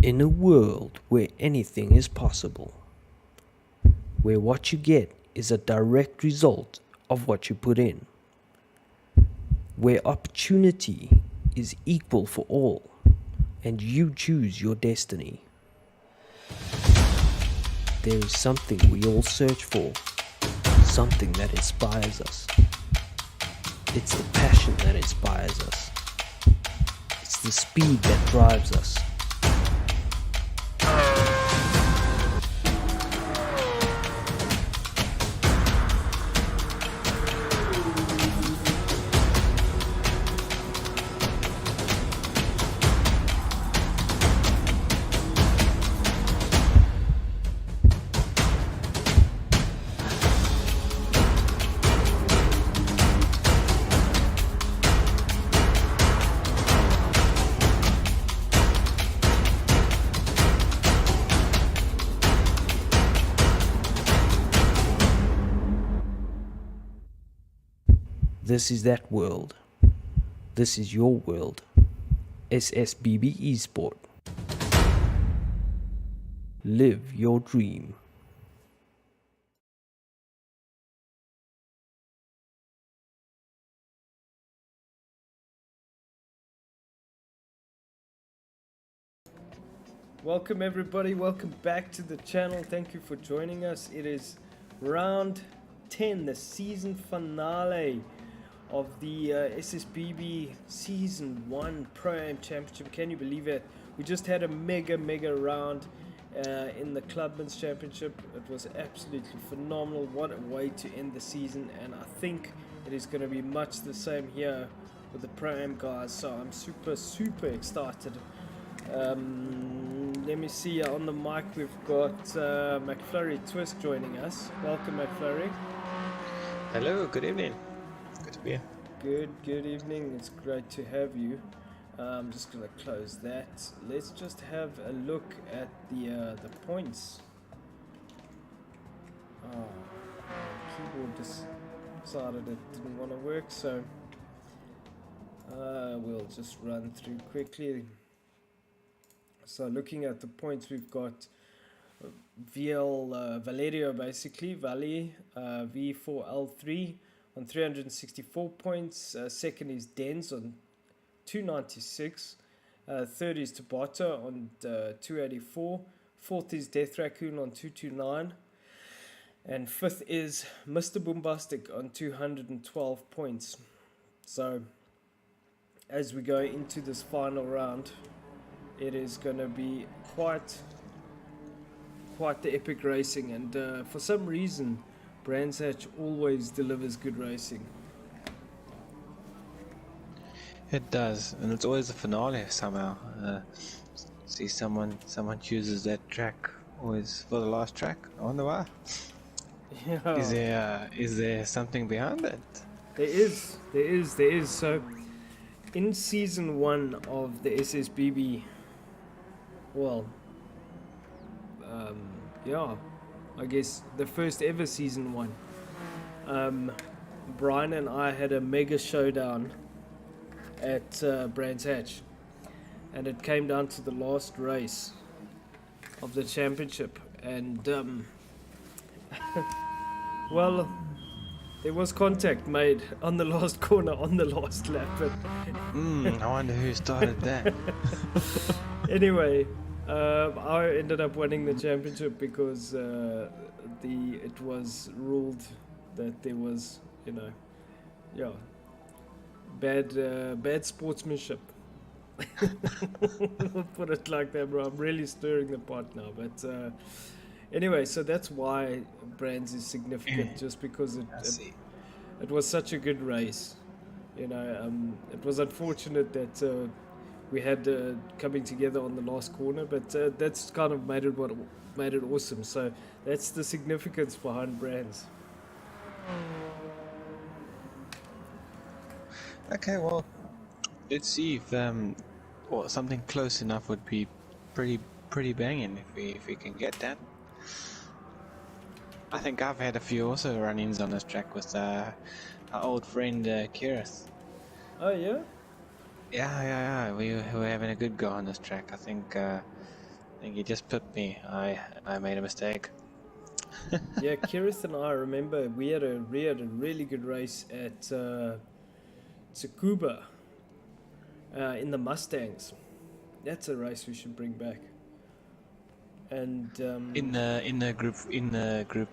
In a world where anything is possible, where what you get is a direct result of what you put in, where opportunity is equal for all and you choose your destiny, there is something we all search for, something that inspires us. It's the passion that inspires us. It's the speed that drives us. This is that world. This is your world. SSBB E-Sport. Live your dream. Welcome everybody, welcome back to the channel. Thank you for joining us. It is round 10, the season finale of the SSBB Season 1 Pro-Am Championship. Can you believe it? We just had a mega round in the Clubman's Championship. It was absolutely phenomenal. What a way to end the season, and I think it is going to be much the same here with the Pro-Am guys, so I'm super excited. Let me see, on the mic we've got McFlurry Twist joining us. Welcome McFlurry. Hello, good evening. Good to be here. Good evening. It's great to have you. I'm just gonna close that. Let's just have a look at the points. Oh, keyboard just decided it didn't want to work, so we'll just run through quickly. So looking at the points, we've got Valerio, basically Valley V4L3 on 364 points. Second is Dens on 296. Third is Tabata on 284. Fourth is Death Raccoon on 229. And fifth is Mr. Boombastic on 212 points. So as we go into this final round, it is going to be quite the epic racing, and for some reason Brands Hatch always delivers good racing. It does, and it's always a finale somehow. See someone chooses that track always for the last track. I wonder why. Yeah. Is there something behind it? There is. So in season 1 of the SSBB, well, yeah, I guess the first ever season 1, Brian and I had a mega showdown at Brands Hatch, and it came down to the last race of the championship, and well, there was contact made on the last corner on the last lap, but I wonder who started that. anyway, I ended up winning the championship because it was ruled that there was, bad sportsmanship. Put it like that, bro. I'm really stirring the pot now, but anyway, so that's why Brands is significant, just because it was such a good race. It was unfortunate that we had coming together on the last corner, but that's kind of made it awesome. So that's the significance behind Brands. Okay, well, let's see if something close enough would be pretty banging if we can get that. I think I've had a few also run-ins on this track with our old friend Kirith. Oh yeah? Yeah. We were having a good go on this track. I think I think he just pipped me. I made a mistake. Yeah, Kirith and I remember we had a really good race at Tsukuba in the Mustangs. That's a race we should bring back. And in the group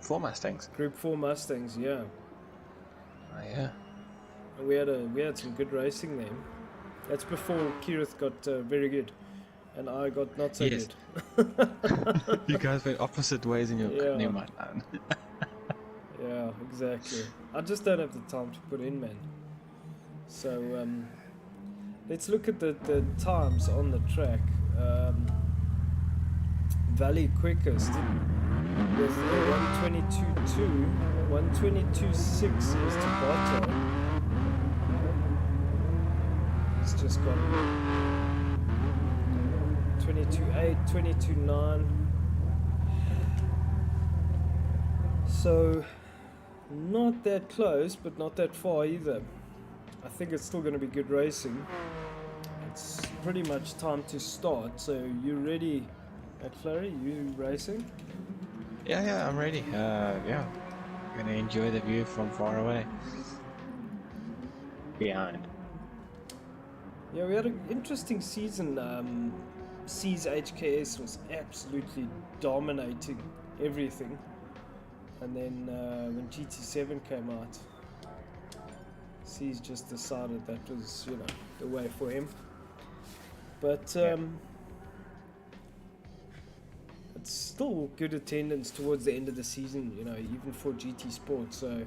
4 Mustangs. Group 4 Mustangs, yeah. Oh yeah. We had some good racing there. That's before Kirith got very good, and I got not so Yes. good. You guys went opposite ways in your Yeah. near my Yeah, exactly. I just don't have the time to put in, man. So let's look at the times on the track. Valley quickest with 122.2, 122.6 is Tabata. It's just got 22.8, 22.9. So not that close, but not that far either. I think it's still going to be good racing. It's pretty much time to start. So you ready, McFlurry? You racing? Yeah, I'm ready. Yeah. Gonna enjoy the view from far away. Behind. Yeah, we had an interesting season. C's HKS was absolutely dominating everything. And then when GT7 came out, C's just decided that was, the way for him. But it's still good attendance towards the end of the season, even for GT Sport. So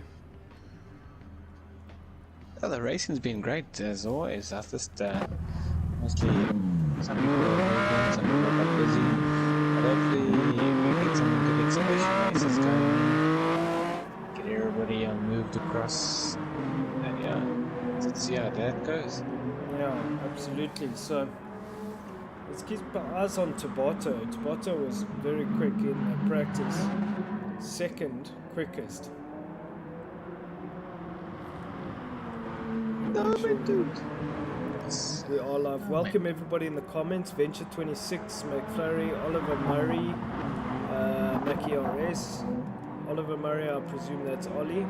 Oh, the racing's been great as always. I just mostly some people are working, some people are busy. But hopefully we get some good exhibition races going. Get everybody moved across. And yeah, let's see how that goes. yeah, absolutely. So let's keep our eyes on Tabata. Tabata was very quick in practice, second quickest. No, my dude. We are live. Welcome everybody in the comments. Venture 26, McFlurry, Oliver Murray, Mackie RS, Oliver Murray. I presume that's Ollie.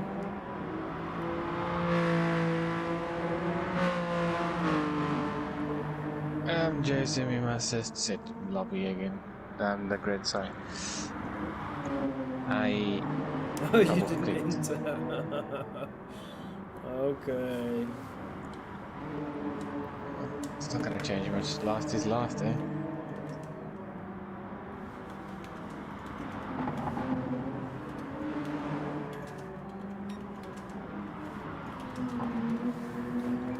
Jason, we must just sit lobby again. The grid, sorry. Oh, you didn't clicked. enter. Okay. It's not gonna change much. Last is last, eh?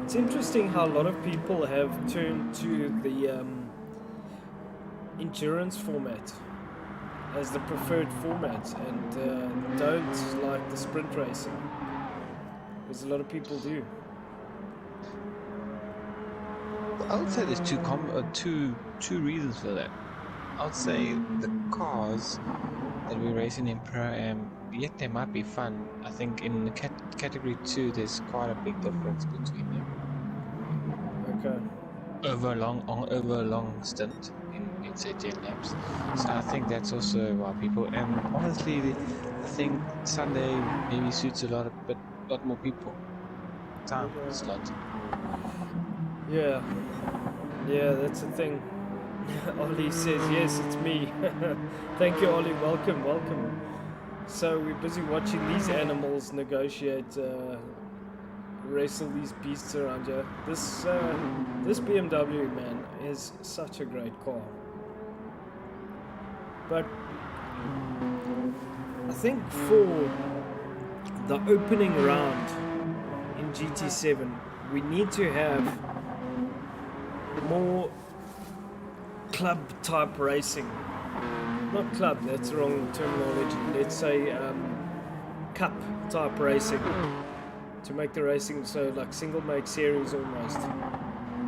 It's interesting how a lot of people have turned to the endurance format as the preferred format and don't like the sprint racing. Because a lot of people do. I would say there's two reasons for that. I would say the cars that we're racing in Pro-Am, yet they might be fun. I think in the category 2 there's quite a big difference between them. Okay. Over a long stint in say 10 laps. So I think that's also why people, and honestly I think Sunday maybe suits a lot more people. Time slot. Yeah, that's the thing. Ollie says, yes, it's me. Thank you, Ollie. Welcome. So we're busy watching these animals negotiate, wrestle these beasts around here. This BMW, man, is such a great car. But I think for the opening round in GT7, we need to have more club type racing. Not club, that's the wrong terminology. Let's say cup type racing, to make the racing so like single make series almost,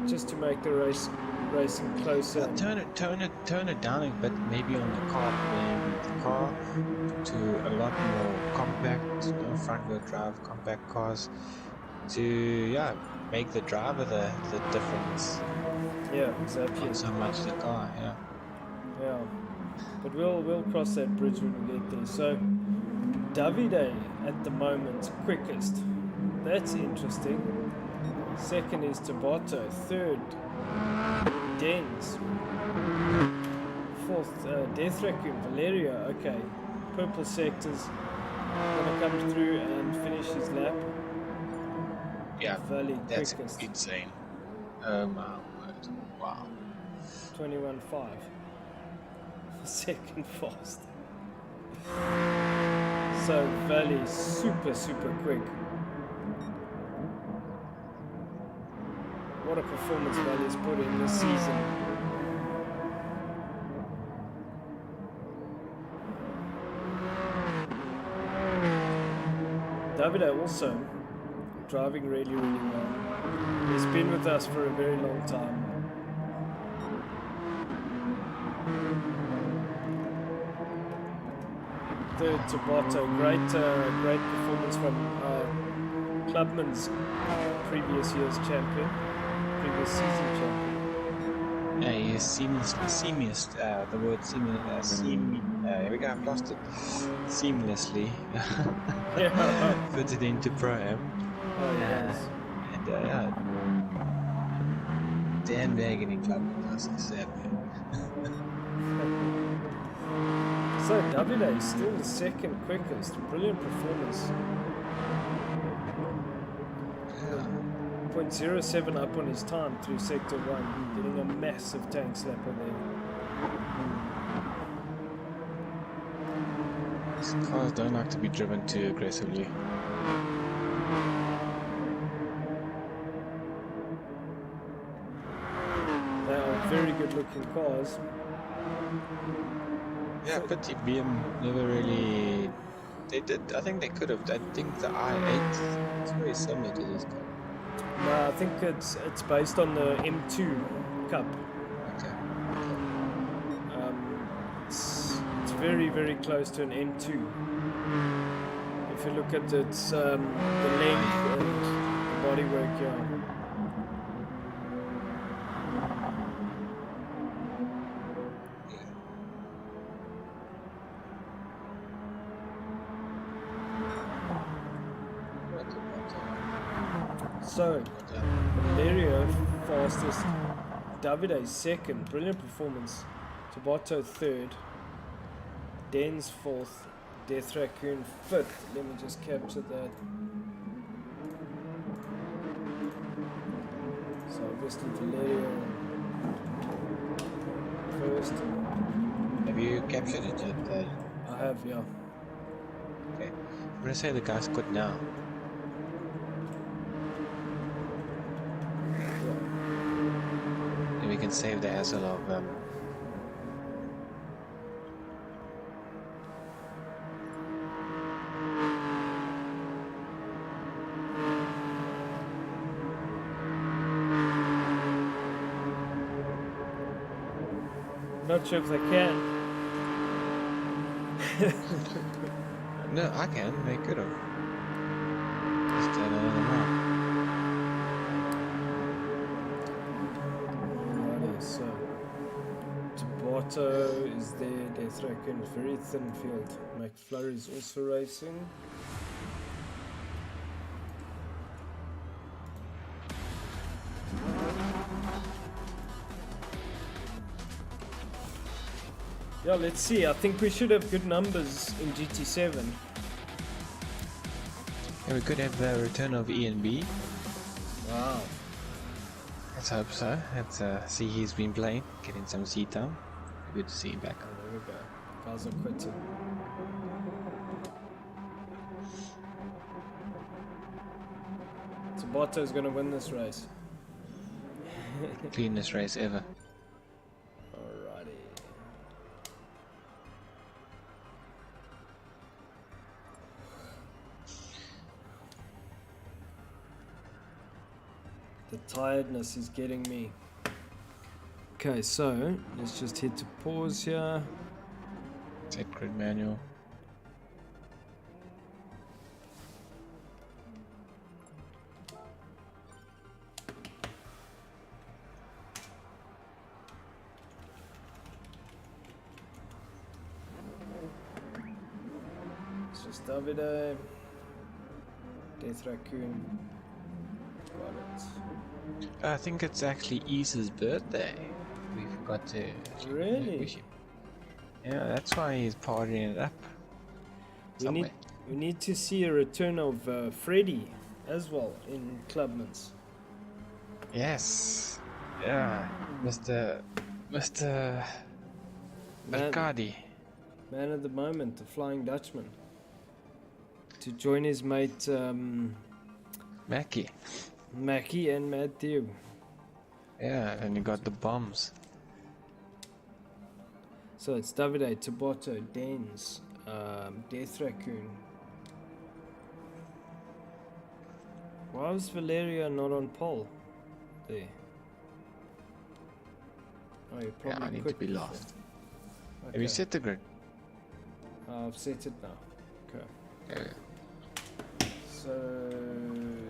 just to make the racing closer. Turn it down a bit, maybe on the car, to a lot more compact, front wheel drive compact cars, to make the driver the difference. Yeah, exactly. Not so much the car, yeah. Yeah, but we'll cross that bridge when we get there. So Davide at the moment quickest. That's interesting. Second is Tabata. Third, Dens. Fourth, Death Raccoon, Valeria. Okay, purple sectors gonna come through and finish his lap. Yeah, Valley that's quickest. insane. Oh my word! Wow. 21.5. Second fast. So Valley super quick. What a performance Valley's put in this season. Davide also driving really well. He's been with us for a very long time. Third Tabata, great performance from Clubman's previous year's champion, previous season champion. Yeah, he is seamless, the word here we go, I've lost it. Seamlessly Yeah. fitted into Pro-Am. Oh yes. And yeah, Dan Wagon in Clubman does this, So Davide is still the second quickest. Brilliant performance. 0.07 up on his time through sector 1, getting a massive tank slapper there. These cars don't like to be driven too aggressively. They are very good looking cars. Yeah, pity BM never really. They did. I think they could have. I think the i8 is very similar to this car. No, I think it's based on the M2 Cup. Okay. It's very close to an M2. If you look at its the length and the bodywork, yeah. So, Valerio fastest, Davide second, brilliant performance, Tabata third, Dens fourth, Death Raccoon fifth. Let me just capture that. So obviously Valerio first. Have you captured it yet? I have, yeah. Okay. I'm gonna say the guy's good now. We can save the hassle of Not sure if they can. No, I can. They could have. Just another map. So, Tabata is there, Death Raccoon, very thin field. McFlurry is also racing. Yeah, let's see. I think we should have good numbers in GT7. Yeah, we could have the return of E and B. Wow. Let's hope so. Let's see he's been playing, getting some seat time. Good to see him back. Oh, there we go. Guys are quitting. Tabata is going to win this race. Cleanest race ever. Alrighty. The tiredness is getting me. Okay, so let's just hit to pause here. Set grid manual. There's Davide. Death Raccoon. Got it. I think it's actually Isa's birthday. We forgot to Really? wish him. Yeah, that's why he's partying it up. Somewhere. We need to see a return of Freddy as well in Clubman's. Yes. Yeah. Mr. Arcadi. Man of the moment, the Flying Dutchman. To join his mate Mackie. Mackie and Matthew. Yeah, and he got the bombs. So it's Davide, Taboto, Dens, Death Raccoon. Why was Valeria not on pole? There. Oh, you probably Yeah, I need to quit be before. lost. Okay. Have you set the grid? I've set it now. Okay. Yeah. So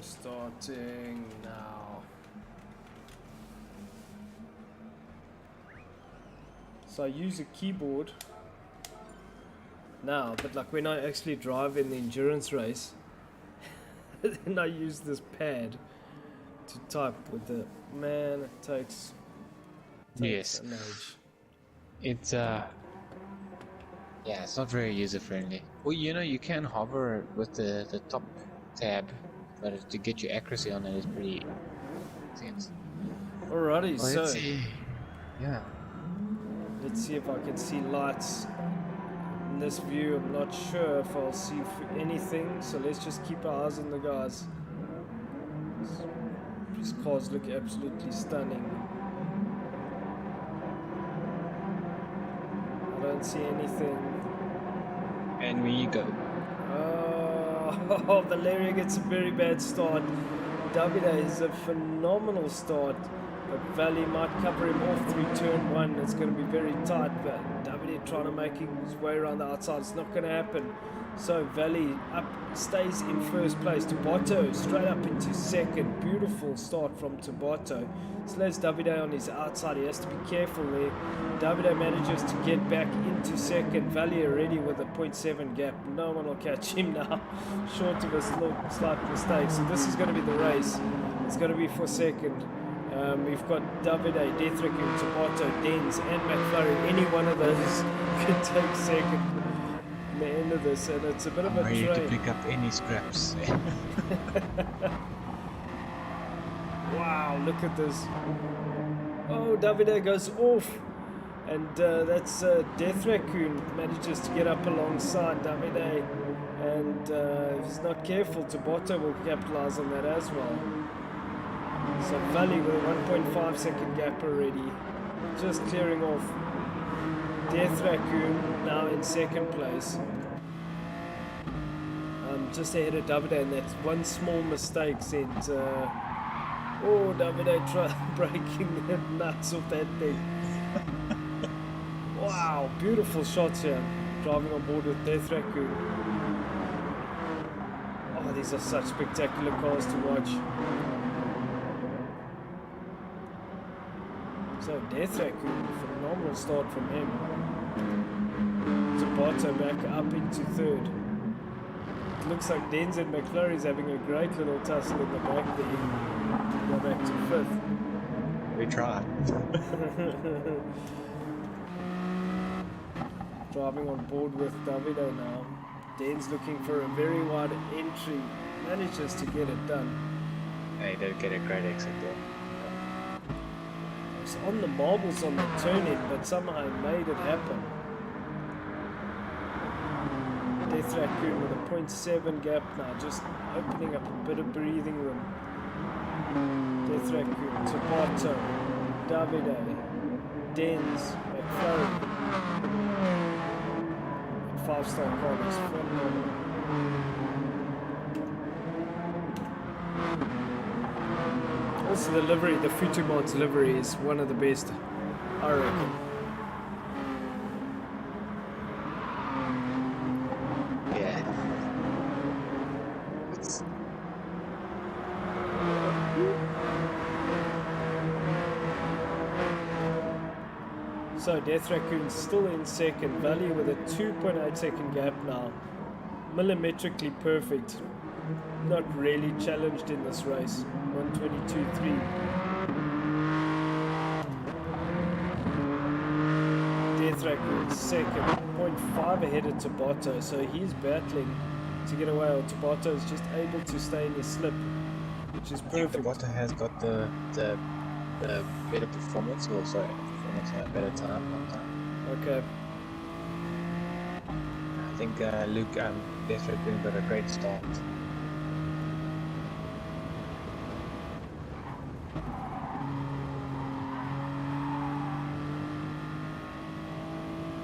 starting now. So I use a keyboard now, but like when I actually drive in the endurance race, then I use this pad to type with the man. It takes Yes. an age. It's yeah, it's not very user friendly. Well, you know, you can hover with the top tab, but to get your accuracy on it is pretty intense. Alrighty, Well, so let's see. Yeah. let's see if I can see lights in this view. I'm not sure if I'll see anything, so let's just keep our eyes on the guys. These cars look absolutely stunning. I don't see anything. And we go. Oh, Valeria gets a very bad start. Davide is a phenomenal start, but Valley might cover him off through turn one. It's going to be very tight, but Davide trying to make his way around the outside. It's not going to happen. So Valley stays in first place. Taboto straight up into second. Beautiful start from Taboto. Slays Davide on his outside. He has to be careful there. Davide manages to get back into second. Valley already with a 0.7 gap. No one will catch him now. Short of a slight mistake. So this is going to be the race. It's going to be for second. We've got Davide, Death Raccoon, Taboto, Dens and McFlurry. Any one of those could take second in the end of this, and it's a bit of a Ready to train. pick up any scraps. Wow, look at this. Oh, Davide goes off. And that's Death Raccoon manages to get up alongside Davide. And if he's not careful, Taboto will capitalize on that as well. So Valley with a 1.5 second gap already. Just clearing off Death Raccoon now in second place. Just ahead of Davide, and that's one small mistake sent Davide breaking the nuts of that thing. Wow, beautiful shots here. Driving on board with Death Raccoon. Oh, these are such spectacular cars to watch. So Death Raccoon, phenomenal start from him. Taboto back up into third. It looks like Dens and McFlurry's having a great little tussle in the back there. Go back to fifth. We try. Driving on board with Davide now. Dens looking for a very wide entry. Manages to get it done. Yeah, he did get a great exit there. It's on the marbles on the turn in, but somehow he made it happen. Death Raccoon with a 0.7 gap now, just opening up a bit of breathing room. Death Raccoon, Taboto, Davide, Dens, McFlurry. 5-star car is phenomenal. Also the livery, the Futumods livery is one of the best, I reckon. Yeah. It's So Death Raccoon still in second, Valley with a 2.8 second gap now. millimetrically perfect. Not really challenged in this race. 122.3. Death second, 0.5 ahead of Tabata, so he's battling to get away. Tabata is just able to stay in his slip, which is perfect. Tabata has got the better performance, or sorry, better time. Okay. I think Luke Death Raccoon got a great start.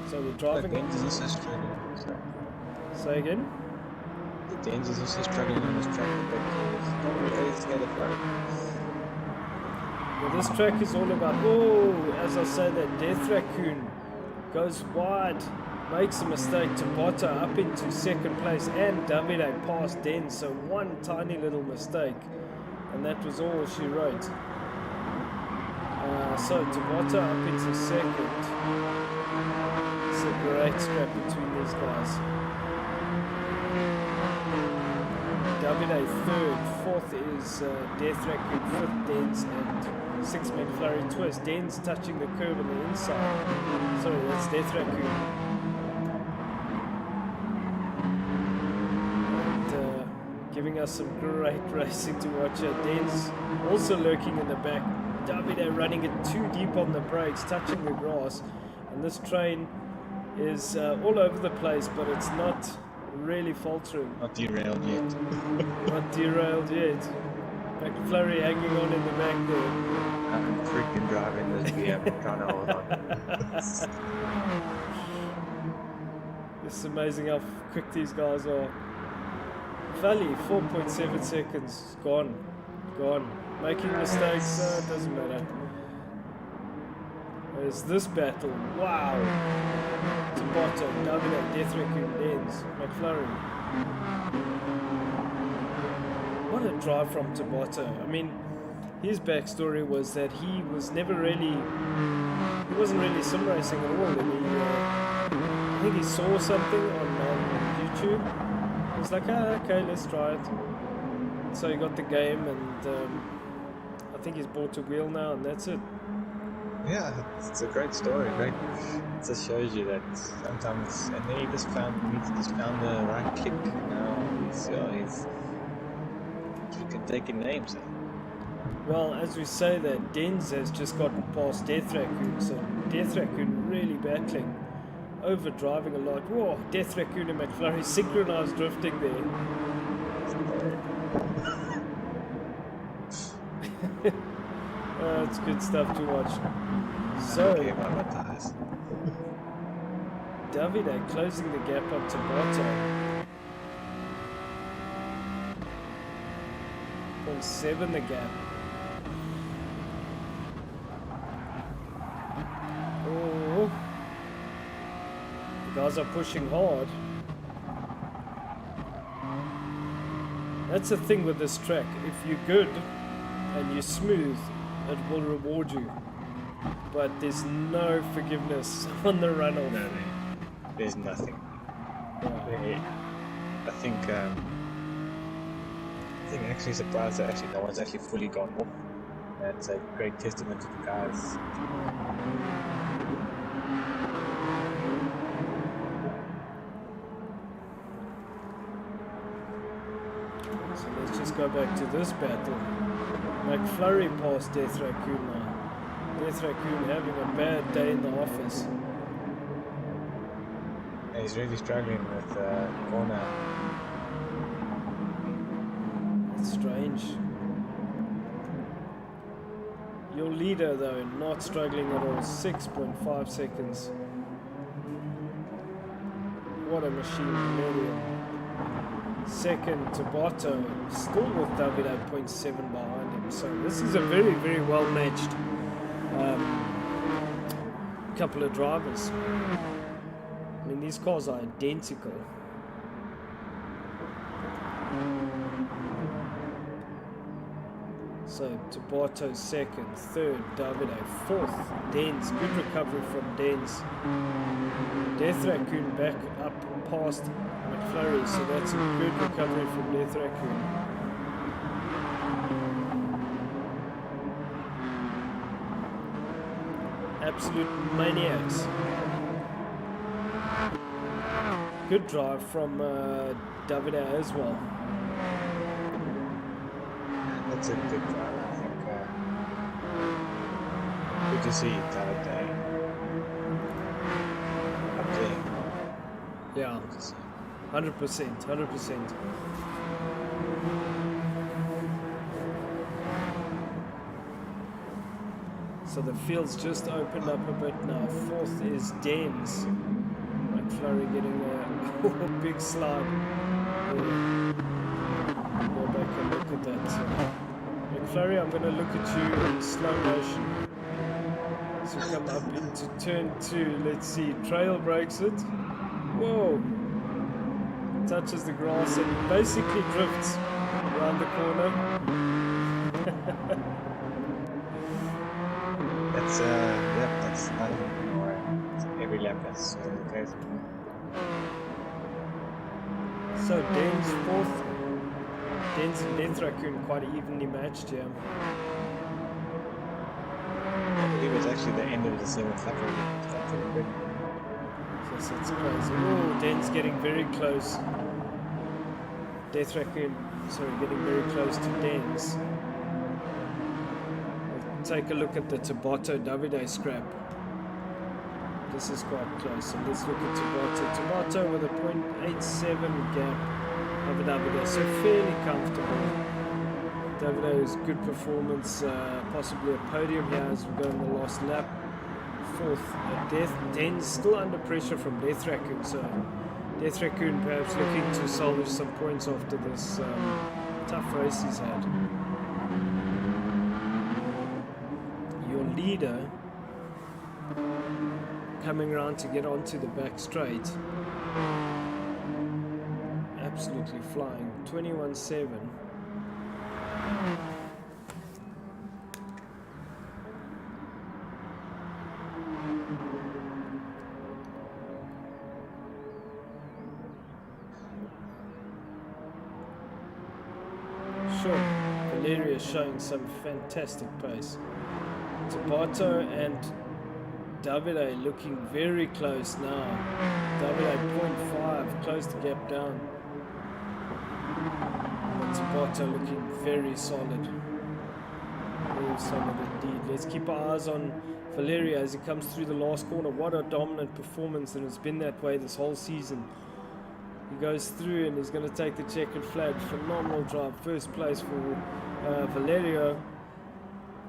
So we're driving. The Dens is also struggling. Say again? The Dens is also struggling on this track, but he's not really together for it. Well, this track is all about, oh, as I say, that Death Raccoon goes wide, makes a mistake to Botta up into second place, and Davide passed Den, so one tiny little mistake, and that was all she wrote. So Tabata up into second. It's a great scrap between these guys. Davide third, fourth is Death Raccoon, fifth Dens, and sixth McFlurry Twist. Dens touching the curb on the inside. Sorry, that's Death Raccoon. Giving us some great racing to watch here. Dens also lurking in the back. Davide running it too deep on the brakes, touching the grass. And this train is all over the place, but it's not really faltering. Not derailed yet. Not derailed yet. McFlurry hanging on in the back there. I'm freaking driving this BM, trying to hold on. It's amazing how quick these guys are. Valley, 4.7 seconds, gone. Making mistakes, it doesn't matter. There's this battle, wow. Tabata, Davide, Death Raccoon, Dens, McFlurry. What a drive from Tabata. I mean, his backstory was that he wasn't really sim racing at all. And I think he saw something on YouTube. He was like, okay, let's try it. So he got the game, and I think he's bought a wheel now, and that's it. Yeah, it's a great story, right? It just shows you that sometimes, and then he just found the right kick. He can take in names. Well, as we say that, Dens has just gotten past Death Raccoon, so Death Raccoon really battling, overdriving a lot. Whoa, Death Raccoon and McFlurry synchronized drifting there. It's good stuff to watch. So, Davide closing the gap up to Botta. 0.7 the gap. Oh, the guys are pushing hard. That's the thing with this track. If you're good and you're smooth, it will reward you. But there's no forgiveness on the runoff. No, there's nothing. Yeah. I think actually surprised that actually no one's actually fully gone off. That's a great testament to the guys. So let's just go back to this battle. McFlurry passed Death Raccoon now. Death Raccoon having a bad day in the office. Yeah, he's really struggling with corner. It's strange. Your leader though, not struggling at all. 6.5 seconds. What a machine, Million. Second, Tabata, still with David 8.7 behind him. So this is a very, very well matched couple of drivers. I mean, these cars are identical. So Tabato second, third Davide, fourth Dens. Good recovery from Dens. Death Raccoon back up past McFlurry, so that's a good recovery from Death Raccoon. Absolute maniacs. Good drive from Davide as well. That's a good drive, I think. Good to see Davide up there. Yeah, 100%, 100%. So the field's just opened up a bit now. Fourth is Dens. McFlurry getting a big slide. Go back and look at that. So, McFlurry, I'm going to look at you in slow motion. So come up into turn 2. Let's see. Trail breaks it. Whoa. Touches the grass and basically drifts around the corner. That's not more. Every lap that's the case. So Dens fourth. Dens and Death Raccoon quite evenly matched here. I believe it's actually the end of the 7th lap already. That's really good. Yes, it's crazy. Oh, Dens getting very close. Death Raccoon, sorry, getting very close to Dens. We'll take a look at the Tabato Davide scrap. This is quite close, so let's look at Tabato. Tabato with a 0.87 gap over Davide, so fairly comfortable. Davide's good performance, possibly a podium here as we go in the last lap. Fourth, Dens still under pressure from Death Raccoon, so Death Raccoon perhaps looking to salvage some points after this tough race he's had. Your leader coming around to get onto the back straight. Absolutely flying. 21.7. Sure, Valeria showing some fantastic pace. Tabato and Davide looking very close now. Davide 0.5, close the gap down. But Tabato looking very solid. Very solid indeed. Let's keep our eyes on Valeria as he comes through the last corner. What a dominant performance, and it's been that way this whole season. He goes through and he's going to take the checkered flag. Phenomenal drive. First place for Valerio.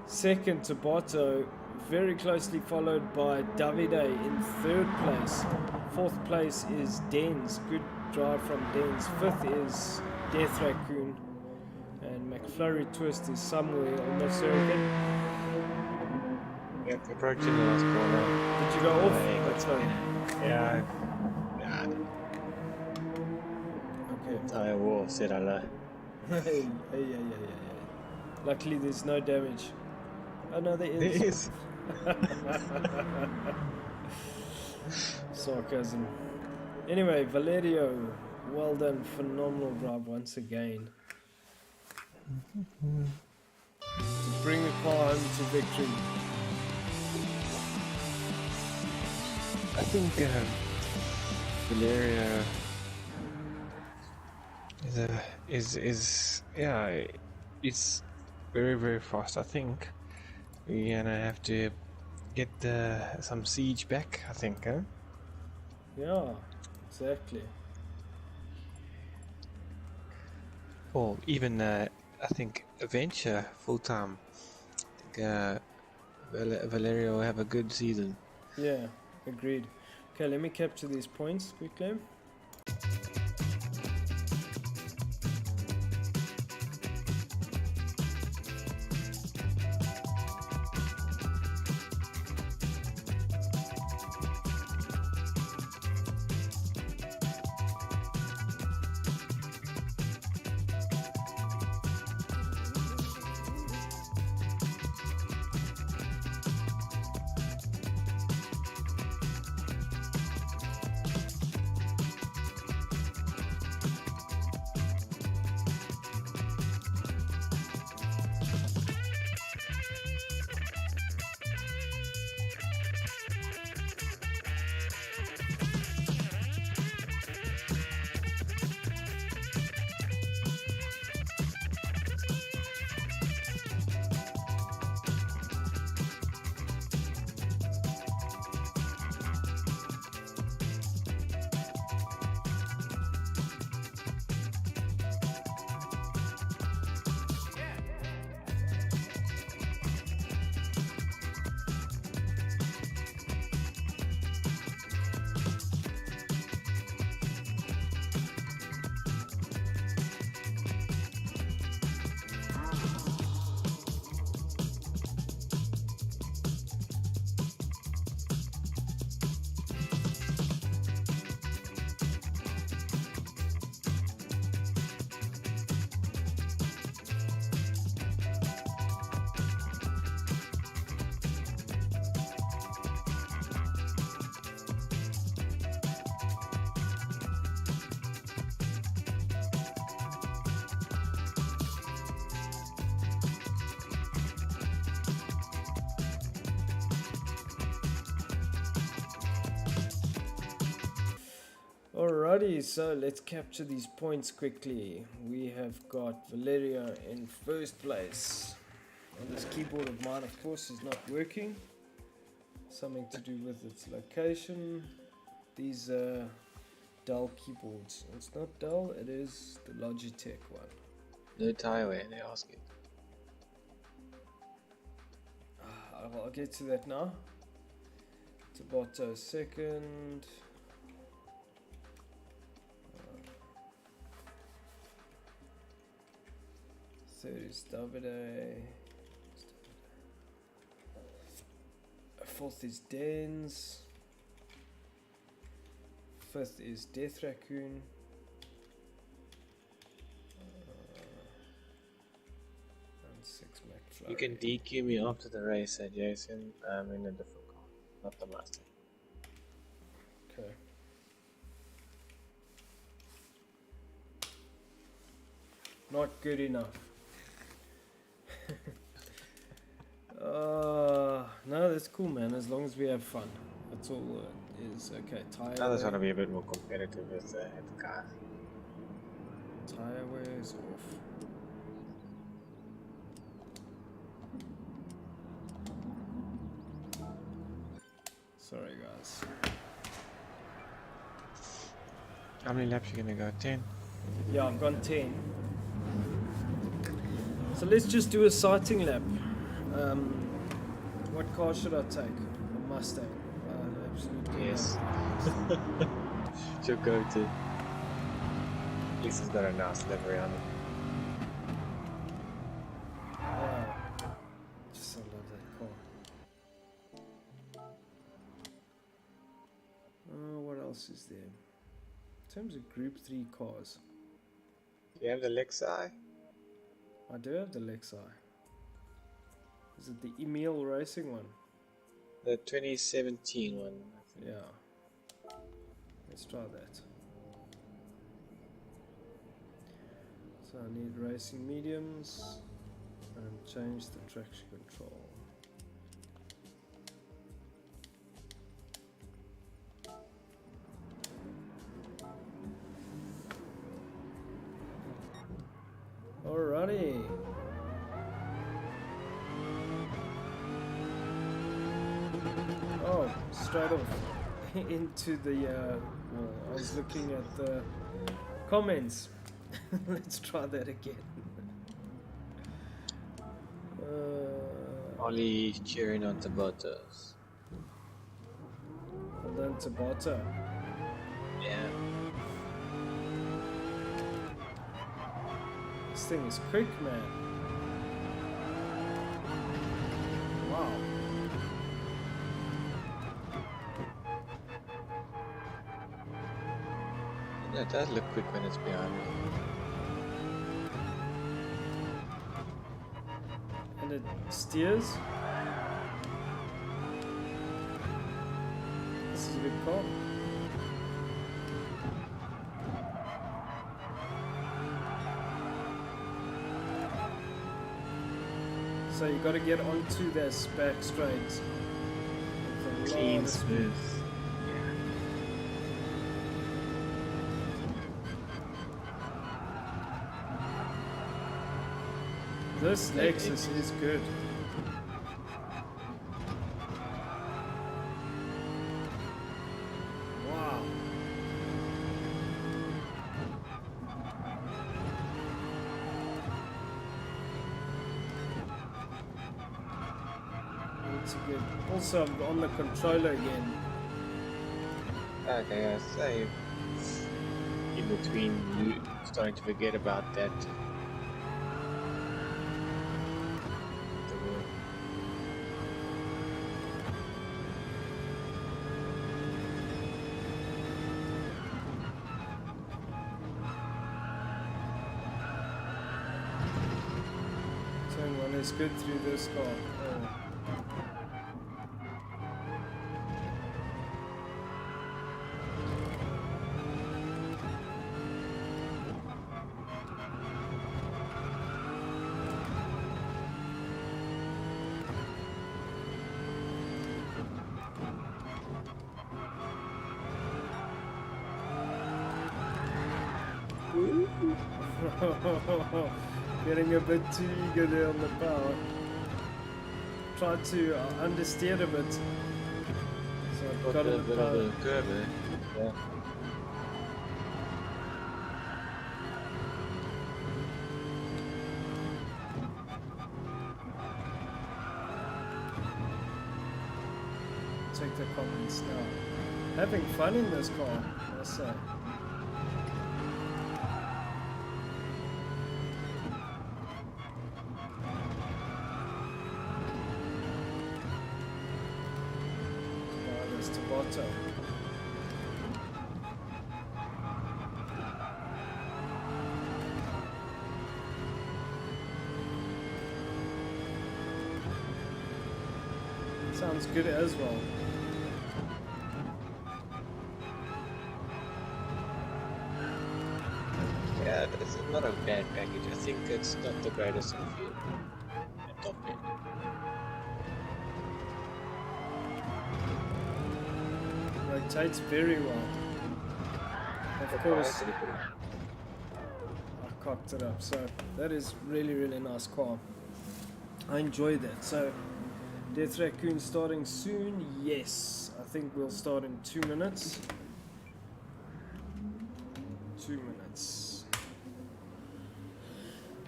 Second, Tabato. Very closely followed by Davide in third place. Fourth place is Dens. Good drive from Dens. Fifth is Death Raccoon. And McFlurry Twist is somewhere almost there again. Yep, approaching the last corner. Did you go off? That's fine. Yeah. I will say hello. Hey. Luckily there's no damage. Oh no, there is. There is. Sarcasm. Anyway, Valerio, well done, phenomenal drive once again. To bring the car home to victory. I think Valerio is very, very fast. I think we're gonna have to get some siege back, I think, huh? Yeah, exactly. Or even I think Venture full time. I think Valerio will have a good season. Yeah, agreed. Okay, let me capture these points quickly. Alrighty, so let's capture these points quickly. We have got Valeria in first place. And this keyboard of mine, of course, is not working. Something to do with its location. These Dell keyboards. It's not Dell, it is the Logitech one. No Taiwan, they ask it. I'll get to that now. Tabata second. Third is Davide. Fourth is Dens. Fifth is Death Raccoon. And six McFly. You can DQ me after the race, Jason. I'm in a different car, not the Mustang. Okay. Not good enough. No, that's cool, man. As long as we have fun, that's all it is. Okay, I just want to tire be a bit more competitive with the car. wear is off. Sorry, guys. How many laps are you gonna go? 10? Yeah, I've gone 10. So let's just do a sighting lap. What car should I take? A Mustang. Absolutely. Yes. Should go to. At least it's got a nice livery on it. Yeah. Just I love that car. What else is there? In terms of Group 3 cars, Do you have the Lexi? I do have the Lexi. Is it the Emil Racing one? The 2017 one, I think. Yeah. Let's try that. So I need racing mediums and change the traction control. Alrighty. Oh, straight off into the, well, I was looking at the comments. Let's try that again. Ollie cheering on Tabatas. Well done, Tabata. Yeah. This thing is quick, man. Wow. It does look quick when it's behind me. And it steers. This is a good car. So you got to get onto this back straight. With a lot Clean, of speed. smooth. This Lexus is good. Wow. It's good. Also, I'm on the controller again. Okay, I say in between you starting to forget about that. The word. Turn one is good through this car. Oh. Getting a bit too eager there on the power. Try to understeer a bit. So I've got a in the bit power. of a curve there. Yeah. Check the comments now. Having fun in this car, I must say. There's Tabata. Sounds good as well. Yeah, it's not a bad package. I think it's not the greatest of the top end. Rotates very well. Of course, I cocked it up. So that is really, really nice car. I enjoy that. So Death Raccoon starting soon? Yes. I think we'll start in 2 minutes. 2 minutes.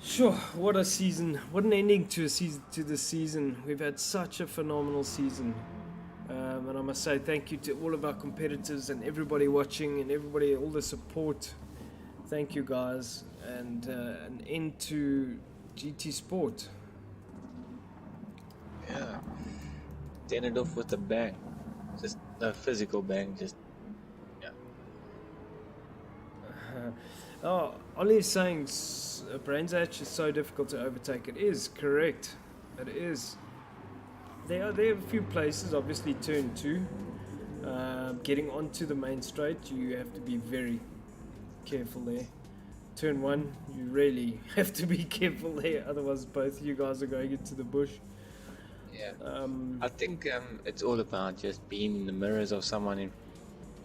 Sure, what a season. What an ending to the season. We've had such a phenomenal season. And I must say thank you to all of our competitors and everybody watching and everybody, all the support. Thank you guys. And an end to GT Sport. Yeah. To end it off with a bang. Just a physical bang, just yeah. Ollie's saying Brains Hatch is so difficult to overtake. It is correct. It is. There are a few places, obviously turn 2. Getting onto the main straight, you have to be very careful there. Turn 1, you really have to be careful there, otherwise both you guys are going into the bush. Yeah. I think it's all about just being in the mirrors of someone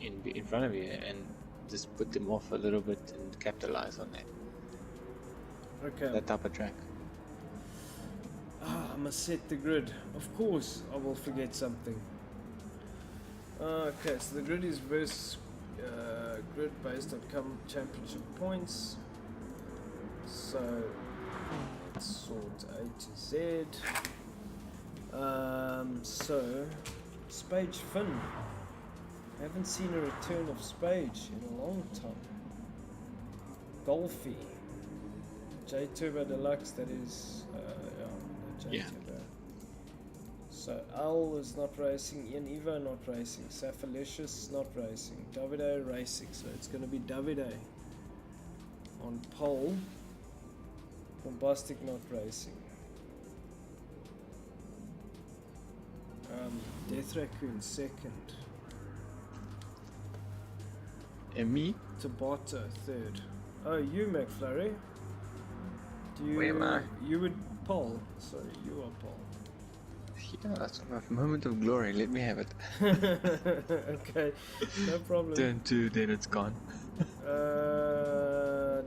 in front of you and just put them off a little bit and capitalize on that. Okay. That type of track. I must set the grid. Of course, I will forget something. Okay, so the grid is versus grid based on championship points. So let's sort A to Z. So Spage Finn. I haven't seen a return of Spage in a long time. Golfy. J Turbo Deluxe, that is J Turbo. So Al is not racing, Ian Evo not racing, Safalicious not racing, Davide racing, so it's going to be Davide on pole, Bombastic not racing. Death Raccoon second. And me? Tabata third. Oh, you McFlurry. Where am I? You would pole. Sorry, you are pole. Yeah, that's my moment of glory. Let me have it. Okay, no problem. Turn 2, then it's gone.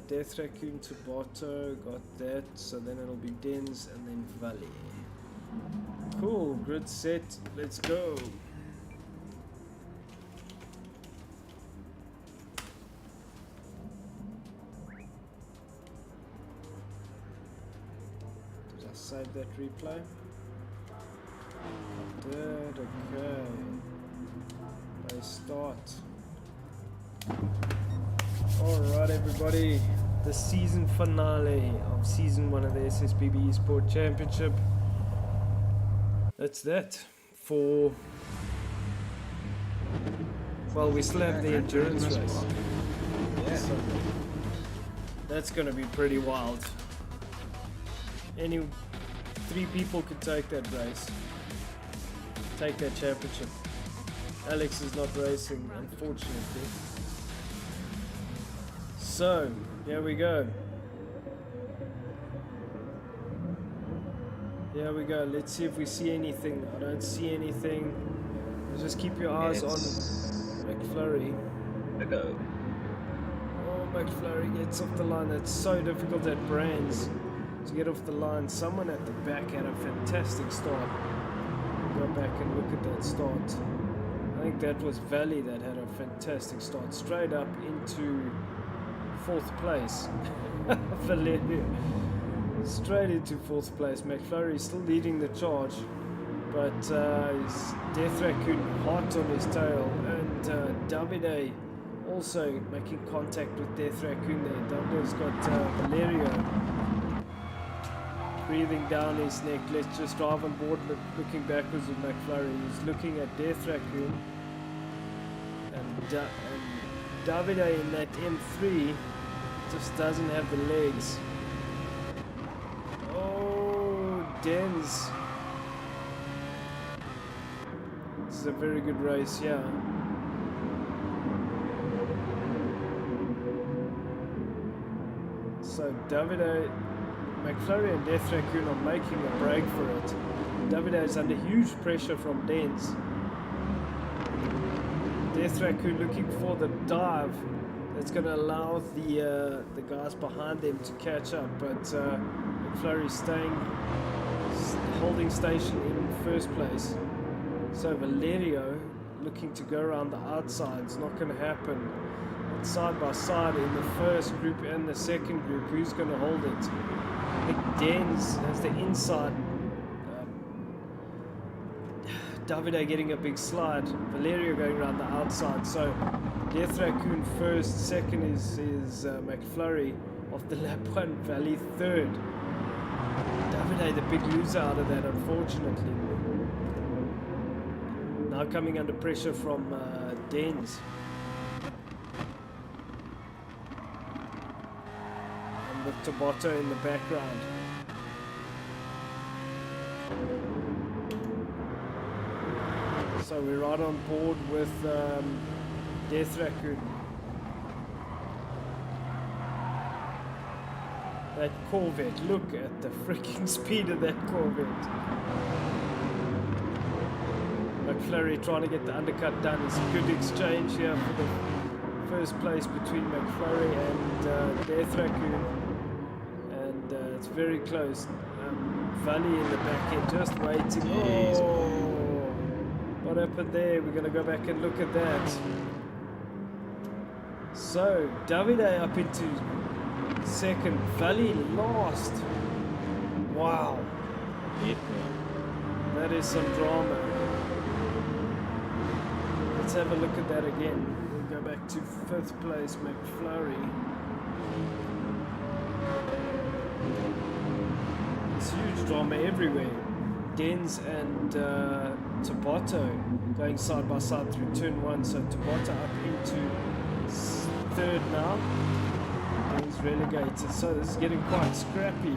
Death Raccoon Tabata, got that. So then it'll be Dens and then Valley. Cool, grid set. Let's go. Did I save that replay? I did, okay. Let's start. Alright everybody, the season finale of season 1 of the SSBB E-Sport Championship. That's that for, well, we still have the endurance race. Yeah. So that's going to be pretty wild. Any 3 people could take that race, take that championship. Alex is not racing, unfortunately. So, here we go. Here we go. Let's see if we see anything. I don't see anything. Just keep your eyes on McFlurry. Hello. McFlurry gets off the line. That's so difficult at Brands to get off the line. Someone at the back had a fantastic start. Go back and look at that start. I think that was Valley that had a fantastic start. Straight up into 4th place. Valerio. Straight into 4th place. McFlurry is still leading the charge. But his Death Raccoon hot on his tail. And Davide also making contact with Death Raccoon there. Davide's got Valerio breathing down his neck. Let's just drive on board, looking backwards with McFlurry. He's looking at Death Raccoon. And Davide in that M3 just doesn't have the legs. Oh, Dens. This is a very good race, yeah. So Davide, McFlurry and Death Raccoon are making a break for it. Davide is under huge pressure from Dens. Death Raccoon looking for the dive that's going to allow the guys behind them to catch up, but McFlurry staying, holding station in 1st place. So Valerio looking to go around the outside. It's not going to happen. It's side by side in the 1st group and the 2nd group. Who's going to hold it? I think Dens has the inside. Davide getting a big slide. Valerio going around the outside. So Death Raccoon 1st, 2nd is McFlurry off the lap 1. Valley 3rd. Davide the big loser out of that, unfortunately. Now coming under pressure from Dens. And with Tabata in the background. So we're right on board with Death Raccoon. That Corvette, look at the freaking speed of that Corvette. McFlurry trying to get the undercut done. It's a good exchange here for the 1st place between McFlurry and Death Raccoon. And it's very close. Valley in the back end just waiting. Oh, what happened there? We're going to go back and look at that. So Davide up into 2nd, Valley last. Wow, that is some drama. Let's have a look at that again. We'll go back to 5th place, McFlurry. It's huge drama everywhere. Dens and Tabata going side by side through turn 1. So Tabata up into 3rd now. Dens relegated. So this is getting quite scrappy.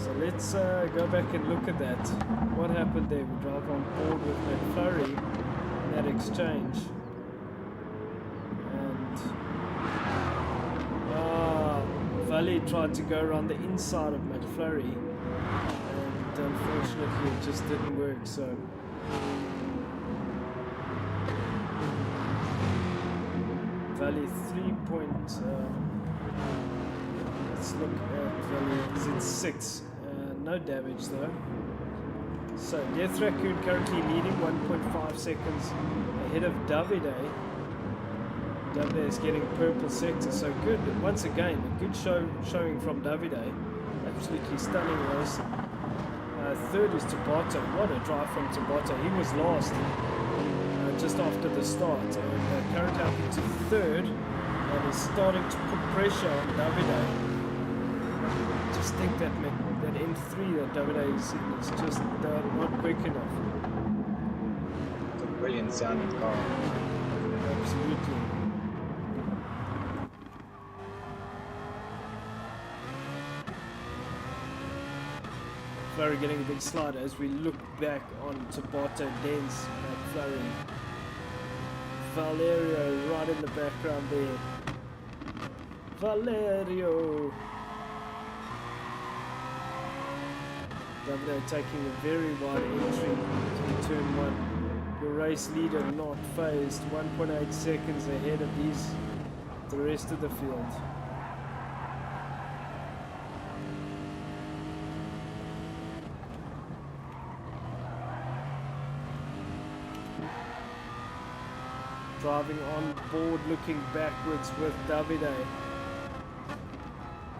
So let's go back and look at that. What happened there? We drive on board with McFlurry in that exchange. And Valley tried to go around the inside of McFlurry. And unfortunately it just didn't work. So Valley 3 point. Let's look at Valley. Is it 6? No damage though. So Death Raccoon currently leading 1.5 seconds ahead of Davide. Davide is getting purple sector. So good. Once again, a good showing from Davide. Absolutely stunning race. 3rd is Tabata. What a drive from Tabata. He was last just after the start. And currently up into 3rd and is starting to put pressure on Davide. Just think that M3 that Davide is in is just not quick enough. It's a brilliant sounding car. Absolutely. McFlurry getting a big slide as we look back on Tabata, Dens, McFlurry. Valerio right in the background there. Valerio! Davide taking a very wide entry to turn 1. Your race leader not phased, 1.8 seconds ahead of the rest of the field. Driving on board, looking backwards with Davide.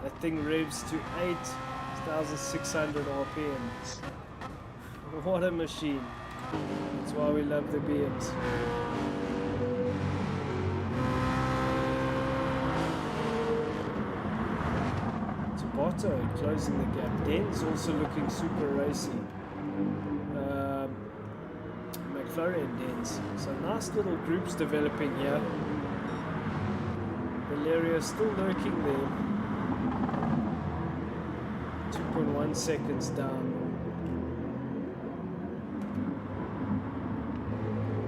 That thing revs to 8,600 RPMs. What a machine. That's why we love the BMs. Tabotto closing the gap. Den's also looking super racy. McLaren Den's. So nice little groups developing here. Valeria still lurking there. 2.1 seconds down.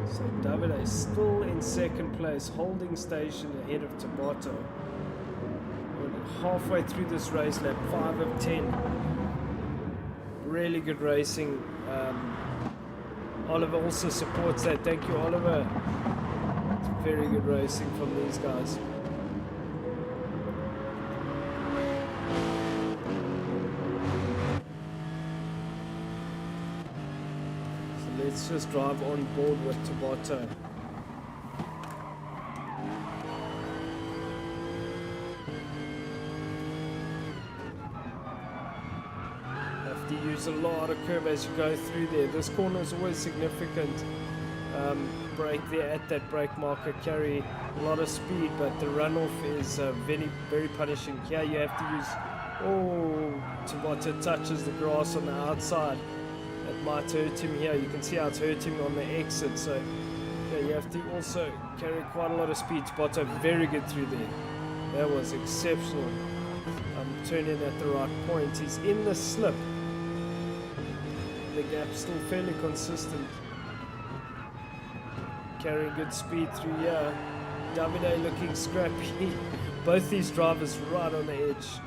So Davide is still in second place, holding station ahead of Tabotto. We're halfway through this race lap, 5 of 10. Really good racing. Oliver also supports that. Thank you, Oliver. It's very good racing from these guys. So let's just drive on board with Tabotto. Use a lot of curve as you go through there. This corner is always significant. Brake there at that brake marker, carry a lot of speed, but the runoff is very, very punishing. Here you have to use, Tabotto touches the grass on the outside. That might hurt him here. You can see how it's hurt him on the exit. So yeah, you have to also carry quite a lot of speed. Tabotto very good through there. That was exceptional. Turning at the right point. He's in the slip. The gap's still fairly consistent. Carrying good speed through here. Davide looking scrappy. Both these drivers right on the edge.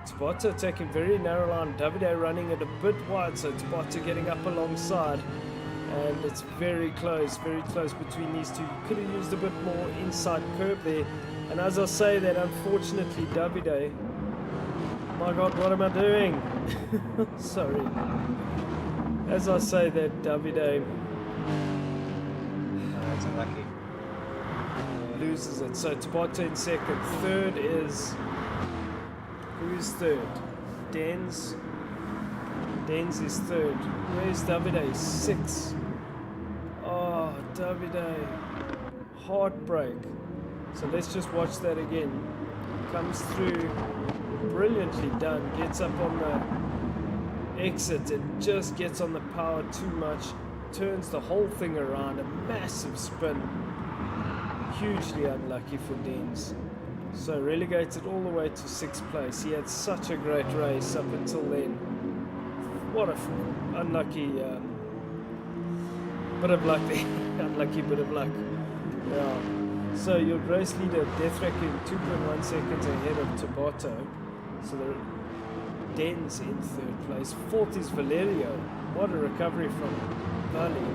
Tabotto taking very narrow line. Davide running it a bit wide, so Tabotto getting up alongside. And it's very close between these two. You could have used a bit more inside curb there. And as I say that, unfortunately, Davide, my God, what am I doing? Sorry. As I say that, Davide That's unlucky. loses it. So Tabotto in second. Third is... Who's third? Den's. Den's is third. Where's Davide? Sixth. Oh, Davide. Heartbreak. So let's just watch that again. Comes through. Brilliantly done. Gets up on the exit and just gets on the power too much. Turns the whole thing around. A massive spin. Hugely unlucky for Deans. So relegated all the way to 6th place. He had such a great race up until then. What a unlucky bit of luck there. Unlucky bit of luck. Yeah. So your race leader, Death Wrecker, 2.1 seconds ahead of Tabotto. So the Den's in 3rd place. 4th is Valerio. What a recovery from Valley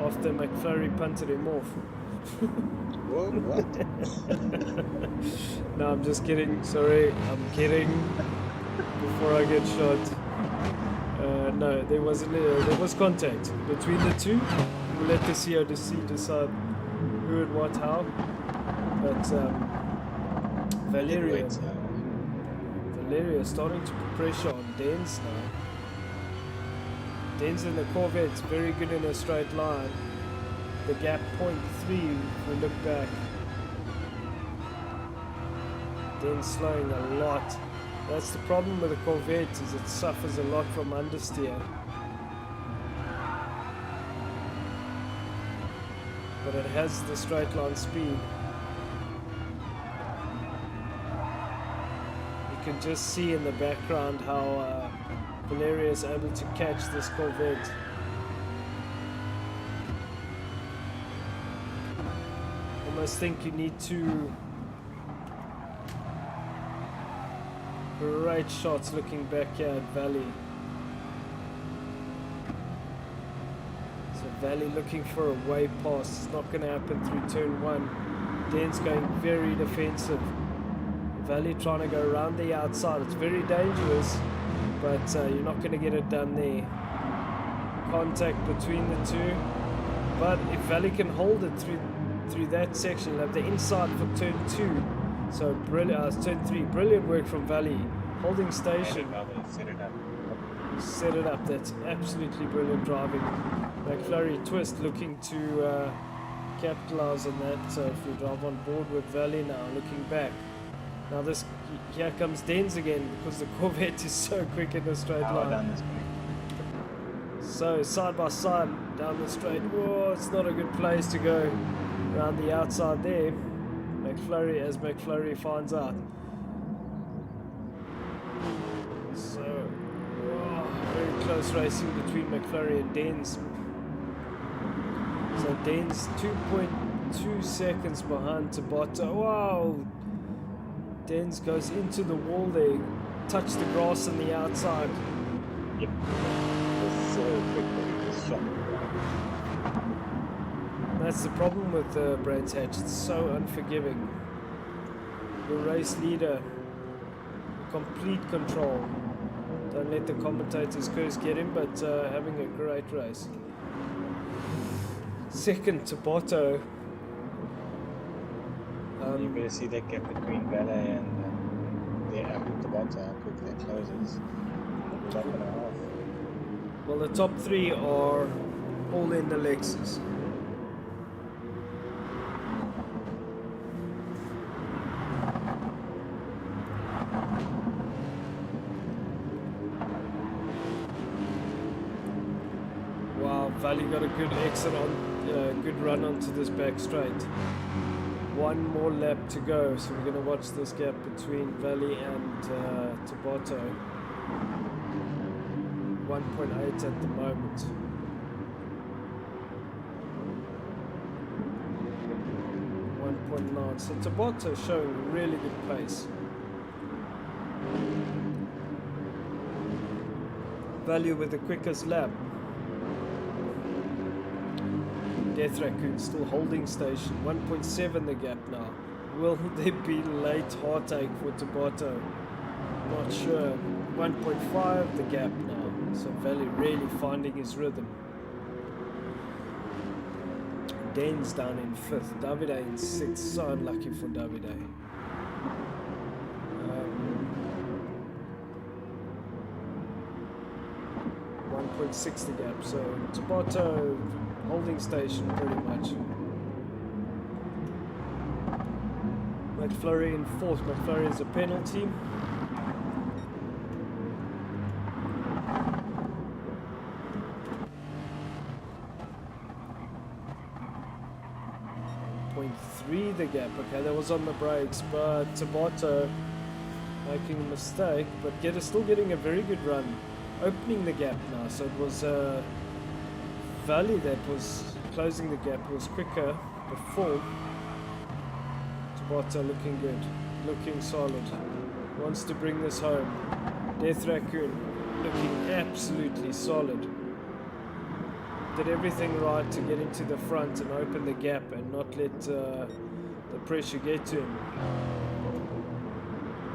after McFlurry punted him off. Whoa, what? No, I'm just kidding. Sorry, I'm kidding. Before I get shot. No, there was contact between the two. We'll let the CODC decide who and what how. But Valerio starting to put pressure on Den's now. Den's in the Corvette, very good in a straight line. The gap 0.3 if we look back. Den's slowing a lot. That's the problem with the Corvette, is it suffers a lot from understeer. But it has the straight line speed. You can just see in the background how Valeria is able to catch this Corvette. Almost think you need to... Great shots looking back here at Valley. Valley looking for a way past. It's not going to happen through turn 1. Den's going very defensive. Valley trying to go around the outside. It's very dangerous, but you're not going to get it done there. Contact between the two. But if Valley can hold it through that section, you'll have the inside for turn 2. So brilliant, turn 3. Brilliant work from Valley. Holding station. Set it up. That's absolutely brilliant driving. McFlurry twist looking to capitalize on that. So if we drive on board with Valley now, looking back. Now here comes Denz again because the Corvette is so quick in the straight line. So side by side down the straight. Whoa, it's not a good place to go around the outside there. McFlurry, as McFlurry finds out. So very close racing between McFlurry and Denz. So Denz 2.2 seconds behind Tabata. Wow! Denz goes into the wall there. Touch the grass on the outside. Yep. So quickly, just shot. That's the problem with Brands Hatch. It's so unforgiving. Your race leader, complete control. Don't let the commentators curse get him, but having a great race. Second to Boto. You better see that gap between Valet and the Tabata, how quickly it closes. Lap and a half. Well, the top 3 are all in the Lexus. Wow, Valley got a good exit on, good run onto this back straight. One more lap to go, so we're going to watch this gap between Valley and Tabata. 1.8 at the moment. 1.9. So Tabata showing really good pace. Valley with the quickest lap. Death Raccoon still holding station. 1.7 the gap now. Will there be late heartache for Tabata? Not sure. 1.5 the gap now. So Valley really finding his rhythm. Den's down in 5th. Davide in 6th. So unlucky for Davide. 1.6 the gap. So Tabata holding station pretty much. McFlurry in 4th. McFlurry is a penalty. .3 the gap. Okay, that was on the brakes, but Tabata making a mistake, but still getting a very good run. Opening the gap now, so it was Valley that was closing the gap. It was quicker before. Tabata looking good, looking solid, wants to bring this home. Death Raccoon looking absolutely solid. Did everything right to get into the front and open the gap and not let the pressure get to him.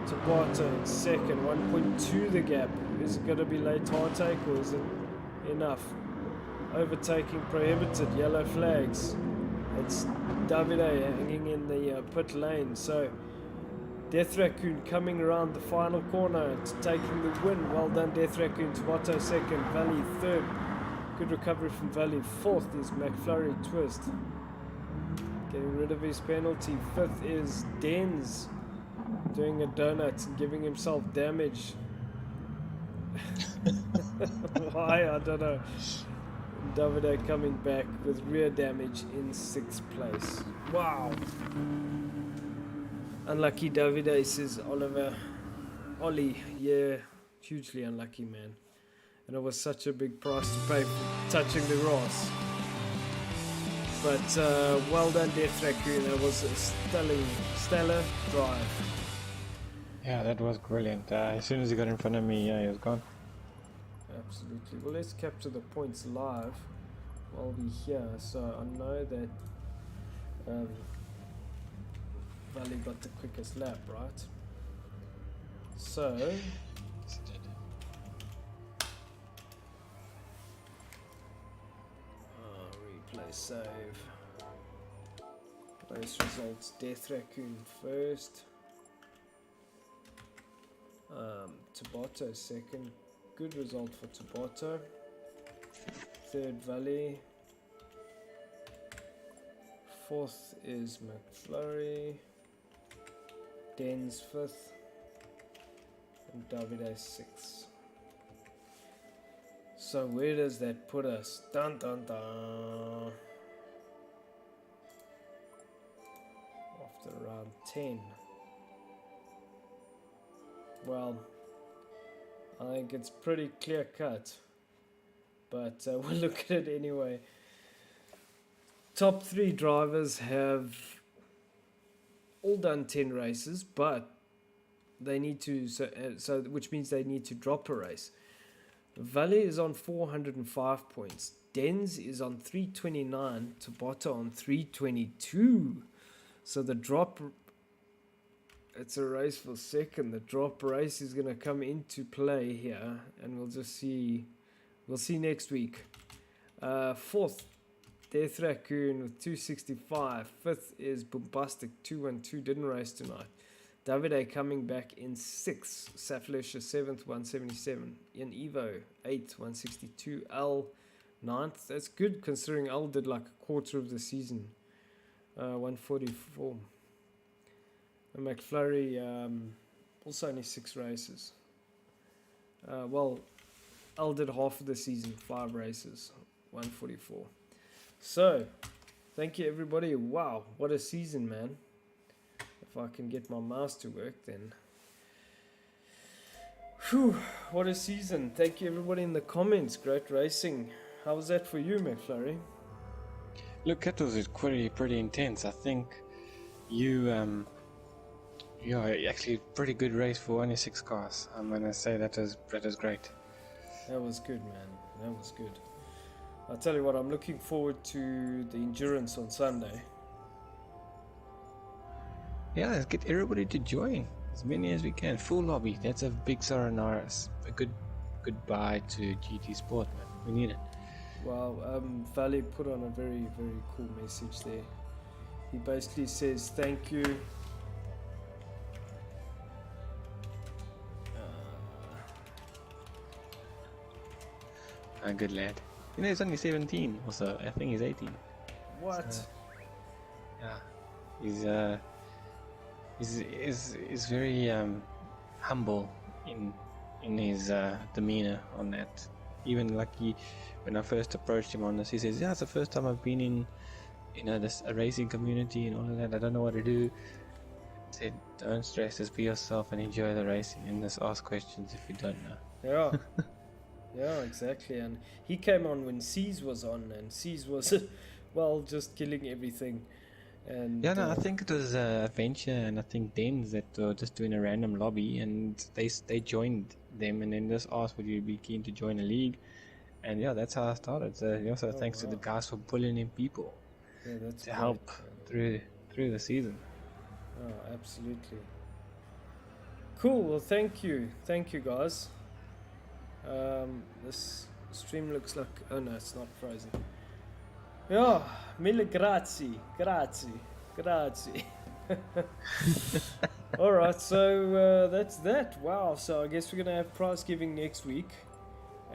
Tabata in 2nd, 1.2 the gap. Is it going to be late heartache or is it enough? Overtaking prohibited, yellow flags. It's Davide hanging in the pit lane. So Death Raccoon coming around the final corner and taking the win. Well done Death Raccoon. Tabata 2nd, Valley 3rd. Good recovery from Valley. 4th is McFlurry Twist. Getting rid of his penalty. 5th is Denz. Doing a donut and giving himself damage. Why? I don't know. Davide coming back with rear damage in 6th place. Wow. Unlucky Davide, says Oliver. Ollie, yeah. Hugely unlucky, man. And it was such a big price to pay for touching the grass. But well done Death Raccoon. That was a stellar drive. Yeah, that was brilliant. As soon as he got in front of me, yeah, he was gone. Absolutely. Well, let's capture the points live. while we're here. So I know that Valley got the quickest lap, right? So replay save. Race results: Death Raccoon first. Tabata second. Good result for Tabata. Third Valley. Fourth is McFlurry. Den's fifth. And Davide sixth. So where does that put us? Dun dun dun. After round 10. Well, I think it's pretty clear cut, but we'll look at it anyway. Top 3 drivers have all done 10 races, but they need to, so which means they need to drop a race. Valley is on 405 points. Denz is on 329. Tabata on 322. So the drop, it's a race for second. The drop race is going to come into play here, and we'll just see. We'll see next week. Fourth, Death Raccoon with 265. Fifth is Bombastic 212. Didn't race tonight. Davide coming back in 6th. Safleisha 7th, 177. Ian Evo 8th, 162. Al 9th. That's good considering Al did like a quarter of the season. 144. And McFlurry also only 6 races. Well, Al did half of the season, 5 races, 144. So, thank you everybody. Wow, what a season, man. If I can get my mouse to work, then. Whew, what a season. Thank you everybody in the comments. Great racing. How was that for you, McFlurry? Look, that was pretty intense. I think you actually pretty good race for only 6 cars. I'm gonna say that is great. That was good, man. That was good. I'll tell you what, I'm looking forward to the endurance on Sunday. Yeah, let's get everybody to join. As many as we can. Full lobby. That's a big sayonara. A good goodbye to GT Sport, man. We need it. Wow, Valley put on a very, very cool message there. He basically says, thank you. A good lad. You know, he's only 17, also. I think he's 18. What? So, yeah. He's very humble in his demeanor on that. Even like when I first approached him on this, he says, "Yeah, it's the first time I've been in, this a racing community and all of that. I don't know what to do." I said, "Don't stress, just be yourself and enjoy the racing, and just ask questions if you don't know." Yeah, yeah, exactly. And he came on when C's was on, and C's was, well, just killing everything. And yeah, no, I think it was Adventure and I think Dens that were just doing a random lobby, and they joined them and then just asked, would you be keen to join a league? And yeah, that's how I started. So also thanks to the guys for pulling in people that's to great, help through the season. Oh, absolutely. Cool. Well, thank you guys. This stream looks like, oh no, it's not frozen. Yeah, mille grazie. Alright, so that's that. Wow, so I guess we're going to have prize giving next week.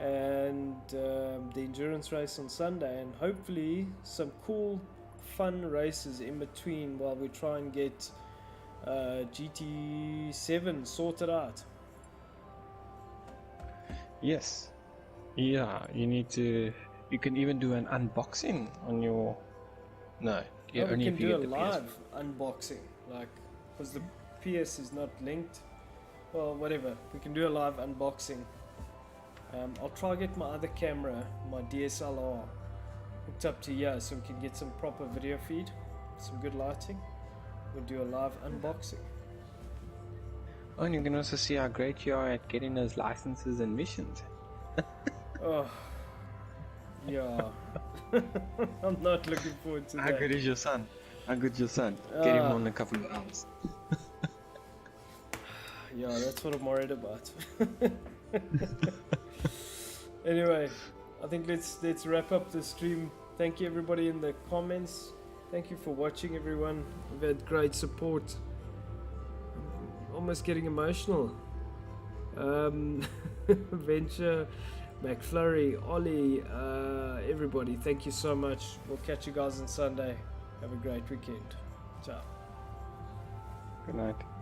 And the endurance race on Sunday. And hopefully some cool, fun races in between while we try and get GT7 sorted out. Yes. Yeah, you can even do an unboxing on your... No, we can do a live unboxing, like, because the PS is not linked. Well, whatever, we can do a live unboxing. I'll try get my other camera, my DSLR, hooked up to here so we can get some proper video feed, some good lighting. We'll do a live unboxing. Oh, and you can also see how great you are at getting those licenses and missions. Oh, yeah. I'm not looking forward to How that. good is your son? How good is your son? Get him Ah. on a couple of rounds. Yeah, that's what I'm worried about. Anyway, I think let's wrap up the stream. Thank you everybody in the comments. Thank you for watching, everyone. We've had great support. I'm almost getting emotional. Venture, McFlurry, Ollie, everybody, thank you so much. We'll catch you guys on Sunday. Have a great weekend. Ciao. Good night.